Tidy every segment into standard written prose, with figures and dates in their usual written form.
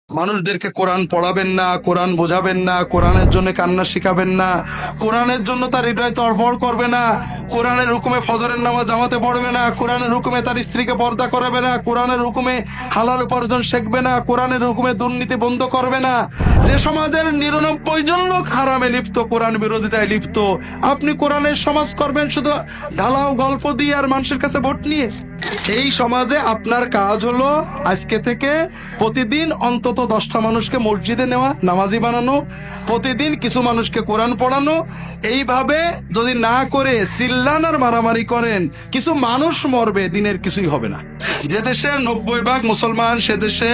মানুষদেরকে কোরআন পড়াবেন না, কোরআন বোঝাবেন না, কোরআনের জন্য কান্না শিখাবেন না, কোরআনের জন্য তার হৃদয় তড়ফড় করবে না, কোরআনের হুকুমে ফজরের নামাজ জামাতে পড়বে না, কোরআনের হুকুমে তার স্ত্রীকে পর্দা করাবে না, কোরআনের হুকুমে হালাল উপার্জন শিখবে না, কোরআনের হুকুমে দুর্নীতি বন্ধ করবে না। যে সমাজের 99 জন লোক হারামে লিপ্ত, কোরআন বিরোধিতায় লিপ্ত, আপনি কোরআনের সমাজ করবেন শুধু ঢালাও গল্প দিয়ে আর মানুষের কাছে ভোট নিয়ে? এই সমাজে আপনার কাজ হলো আজকে থেকে প্রতিদিন অন্তত 10টা মানুষকে মসজিদে নেওয়া, নামাজি বানানো, প্রতিদিন কিছু মানুষকে কোরআন পড়ানো। এইভাবে যদি না করে চিল্লান আর মারামারি করেন, কিছু মানুষ মরবে, দিনের কিছুই হবে না। যে দেশে 90% মুসলমান, সে দেশে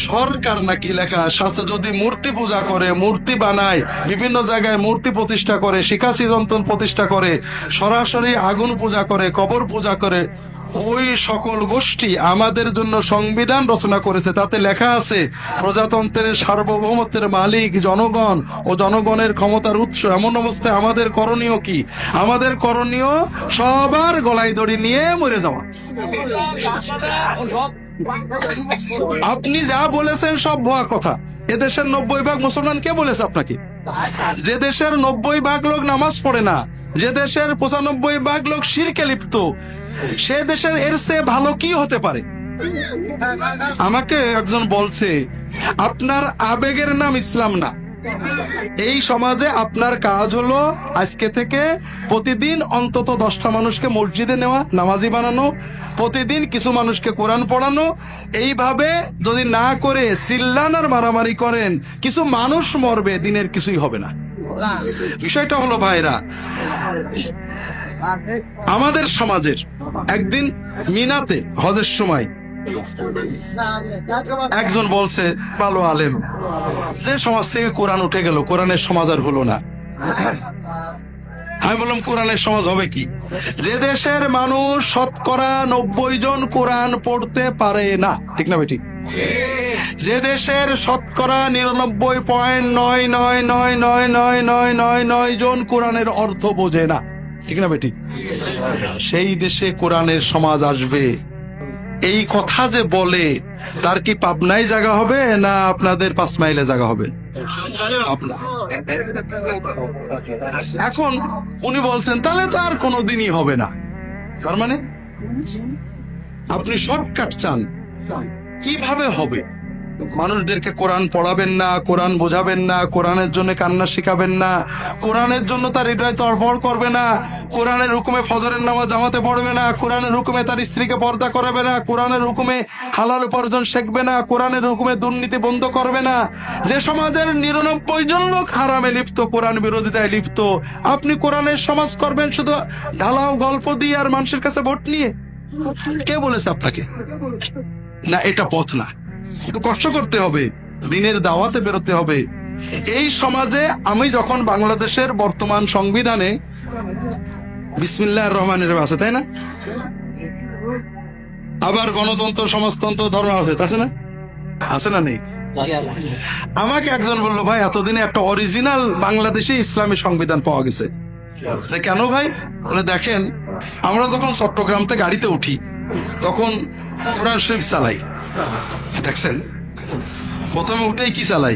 সরকার নাকি লেখা শাস্ত্র যদি মূর্তি পূজা করে, মূর্তি বানায়, বিভিন্ন জায়গায় মূর্তি প্রতিষ্ঠা করে, শিখাসি যন্ত্র প্রতিষ্ঠা করে, সরাসরি আগুন পূজা করে, কবর পূজা করে, ওই সকল গোষ্ঠী আমাদের জন্য সংবিধান রচনা করেছে। তাতে লেখা আছে প্রজাতন্ত্রের সার্বভৌমত্বের মালিক জনগণ ও জনগণের ক্ষমতার উৎস। এমন অবস্থায় আমাদের করণীয় কি? আমাদের করণীয় সবার গলায় দড়ি নিয়ে মরে যাওয়া। আপনি যা বলেছেন সব ভুয়া কথা। এদেশের 90% মুসলমান কে বলেছে আপনাকে? যে দেশের 90% লোক নামাজ পড়ে না, যে দেশের 95% লোক শিরকে লিপ্ত, সে দেশের এর চেয়ে ভালো কি হতে পারে? আমাকে একজন বলছে আপনার আবেগের নাম ইসলাম না। এই সমাজে আপনার কাজ হলো আজকে থেকে প্রতিদিন অন্তত 10টা মানুষকে মসজিদে নেওয়া, নামাজি বানানো, প্রতিদিন কিছু মানুষকে কোরআন পড়ানো। এইভাবে যদি না করে চিল্লান আর মারামারি করেন, কিছু মানুষ মরবে, দিনের কিছুই হবে না। বিষয়টা হলো ভাইরা, আমাদের সমাজের একদিন মিনাতে হজের সময় একজন বলছে, ভালো আলেম, যে সমাজ থেকে কোরআন উঠে গেল, কোরআনের সমাজ আর হলো না। আমি বললাম কোরআনের সমাজ হবে কি? যে দেশের মানুষ 90% কোরআন পড়তে পারে না, ঠিক না বেঠিক? যে দেশের 99.999999999 জন অর্থ বোঝে না, ঠিক না বেঠিক? সেই দেশে কোরআনের সমাজ আসবে। এই কথা যে বলে, তার কি পাবনায় জায়গা হবে না আপনাদের 5 মাইলে জায়গা হবে? এখন উনি বলছেন তাহলে তো আর কোনোদিনই হবে না। তার মানে আপনি শর্টকাট চান। কিভাবে হবে? মানুষদেরকে কোরআন পড়াবেন না, কোরআন বোঝাবেন না, কোরআনের জন্য কান্না শিখাবেন না, কোরআনের জন্য তার হৃদয় তড়ফড় করবে না, কোরআনের হুকুমে ফজরের নামাজ জামাতে পড়বে না, কোরআনের হুকুমে তার স্ত্রীকে পর্দা করাবে না, কোরআনের হুকুমে হালাল উপার্জন শিখবে না, কোরআনের হুকুমে দুর্নীতি বন্ধ করবে না। যে সমাজের 99 জন লোক হারামে লিপ্ত, কোরআন বিরোধিতায় লিপ্ত, আপনি কোরআনের সমাজ করবেন শুধু ঢালাও গল্প দিয়ে আর মানুষের কাছে ভোট নিয়ে? কে বলেছে আপনাকে? না, এটা পথ না। একটু কষ্ট করতে হবে, দিনের দাওয়াতে বেরোতে হবে। এই সমাজে আমি যখন বাংলাদেশের বর্তমান সংবিধানে বিসমিল্লাহির রহমানির রহিম আছে, তাই না? আবার গণতন্ত্র, সমাজতন্ত্র, ধর্ম আছে না? আছে না? নেই? আমাকে একজন বললো, ভাই এতদিনে একটা অরিজিনাল বাংলাদেশি ইসলামী সংবিধান পাওয়া গেছে। কেন ভাই? বলে দেখেন, আমরা যখন চট্টগ্রামতে গাড়িতে উঠি তখন কোরআন শরীফ চালাই। দেখছেন, প্রথমে উঠেই কি চালাই?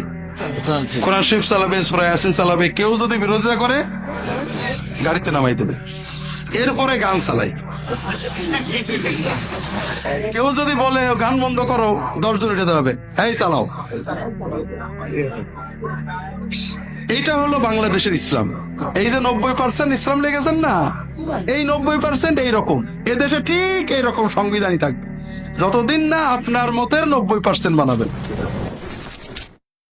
কোরআন শরীফ চালাবে, সূরা ইয়াসিন চালাবে। কেউ যদি বিরোধিতা করে গাড়িতে নামাই দেবে। এরপরে গান চালাই। কেউ যদি বলে গান বন্ধ করো, 10 জন উঠে দাঁড়াবে, এই চালাও। এইটা হলো বাংলাদেশের ইসলাম। এই যে 90% ইসলাম লেগেছেন না, এই 90% এইরকম। এদেশে ঠিক এইরকম সংবিধানই থাকবে যতদিন না আপনার মতের 90% বানাবেন।